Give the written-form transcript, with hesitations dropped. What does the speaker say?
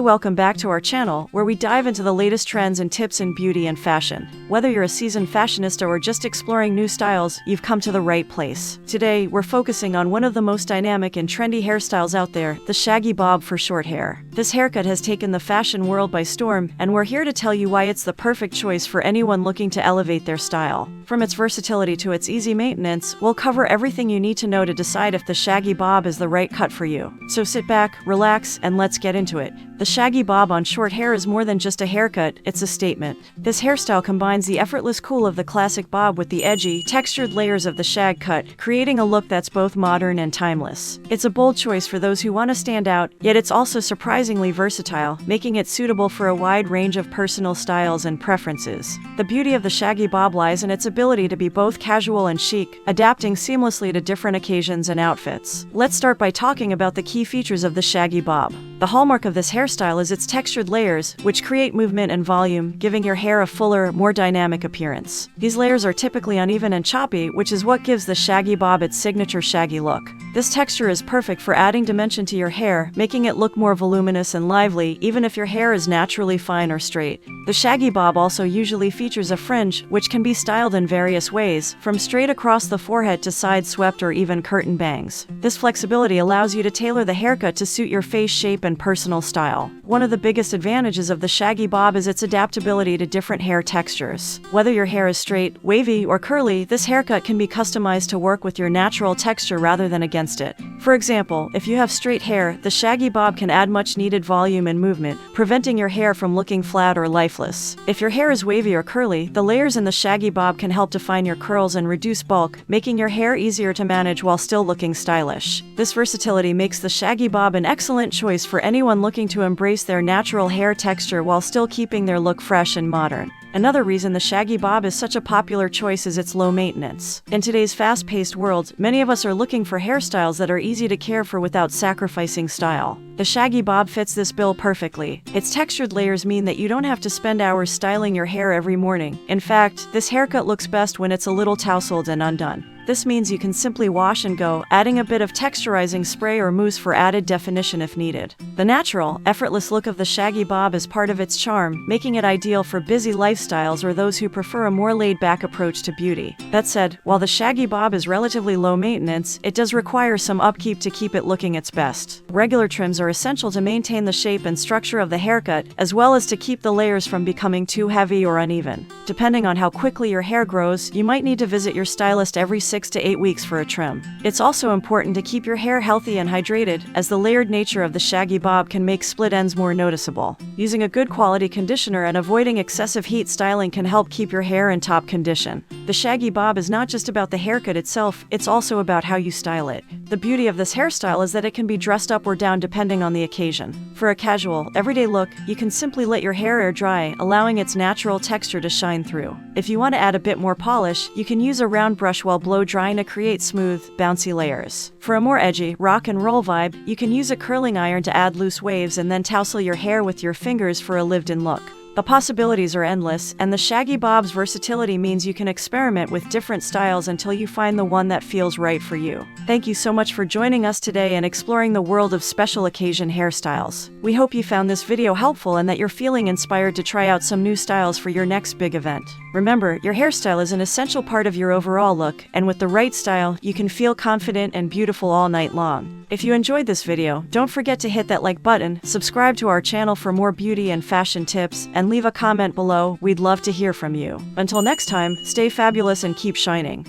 welcome back to our channel, where we dive into the latest trends and tips in beauty and fashion. Whether you're a seasoned fashionista or just exploring new styles, you've come to the right place. Today, we're focusing on one of the most dynamic and trendy hairstyles out there, the Shaggy Bob for short hair. This haircut has taken the fashion world by storm, and we're here to tell you why it's the perfect choice for anyone looking to elevate their style. From its versatility to its easy maintenance, we'll cover everything you need to know to decide if the Shaggy Bob is the right cut for you. So sit back, relax, and let's get into it. The Shaggy Bob on short hair is more than just a haircut, it's a statement. This hairstyle combines the effortless cool of the classic bob with the edgy, textured layers of the shag cut, creating a look that's both modern and timeless. It's a bold choice for those who want to stand out, yet it's also surprisingly versatile, making it suitable for a wide range of personal styles and preferences. The beauty of the Shaggy Bob lies in its ability to be both casual and chic, adapting seamlessly to different occasions and outfits. Let's start by talking about the key features of the Shaggy Bob. The hallmark of this hairstyle is its textured layers, which create movement and volume, giving your hair a fuller, more dynamic appearance. These layers are typically uneven and choppy, which is what gives the Shaggy Bob its signature shaggy look. This texture is perfect for adding dimension to your hair, making it look more voluminous and lively, even if your hair is naturally fine or straight. The Shaggy Bob also usually features a fringe, which can be styled in various ways, from straight across the forehead to side swept or even curtain bangs. This flexibility allows you to tailor the haircut to suit your face shape and personal style. One of the biggest advantages of the Shaggy Bob is its adaptability to different hair textures. Whether your hair is straight, wavy, or curly, this haircut can be customized to work with your natural texture rather than against it. For example, if you have straight hair, the Shaggy Bob can add much needed volume and movement, preventing your hair from looking flat or lifeless. If your hair is wavy or curly, the layers in the Shaggy Bob can help define your curls and reduce bulk, making your hair easier to manage while still looking stylish. This versatility makes the Shaggy Bob an excellent choice for anyone looking to embrace their natural hair texture while still keeping their look fresh and modern. Another reason the Shaggy Bob is such a popular choice is its low maintenance. In today's fast-paced world, many of us are looking for hairstyles that are easy to care for without sacrificing style. The Shaggy Bob fits this bill perfectly. Its textured layers mean that you don't have to spend hours styling your hair every morning. In fact, this haircut looks best when it's a little tousled and undone. This means you can simply wash and go, adding a bit of texturizing spray or mousse for added definition if needed. The natural, effortless look of the Shaggy Bob is part of its charm, making it ideal for busy lifestyles or those who prefer a more laid-back approach to beauty. That said, while the Shaggy Bob is relatively low maintenance, it does require some upkeep to keep it looking its best. Regular trims are essential to maintain the shape and structure of the haircut, as well as to keep the layers from becoming too heavy or uneven. Depending on how quickly your hair grows, you might need to visit your stylist every 6 to 8 weeks for a trim. It's also important to keep your hair healthy and hydrated, as the layered nature of the Shaggy Bob can make split ends more noticeable. Using a good quality conditioner and avoiding excessive heat styling can help keep your hair in top condition. The Shaggy Bob is not just about the haircut itself, it's also about how you style it. The beauty of this hairstyle is that it can be dressed up or down depending on the occasion. For a casual, everyday look, you can simply let your hair air dry, allowing its natural texture to shine through. If you want to add a bit more polish, you can use a round brush while blow drying to create smooth, bouncy layers. For a more edgy, rock and roll vibe, you can use a curling iron to add loose waves and then tousle your hair with your fingers for a lived-in look. The possibilities are endless, and the Shaggy Bob's versatility means you can experiment with different styles until you find the one that feels right for you. Thank you so much for joining us today and exploring the world of special occasion hairstyles. We hope you found this video helpful and that you're feeling inspired to try out some new styles for your next big event. Remember, your hairstyle is an essential part of your overall look, and with the right style, you can feel confident and beautiful all night long. If you enjoyed this video, don't forget to hit that like button, subscribe to our channel for more beauty and fashion tips, and leave a comment below. We'd love to hear from you. Until next time, stay fabulous and keep shining.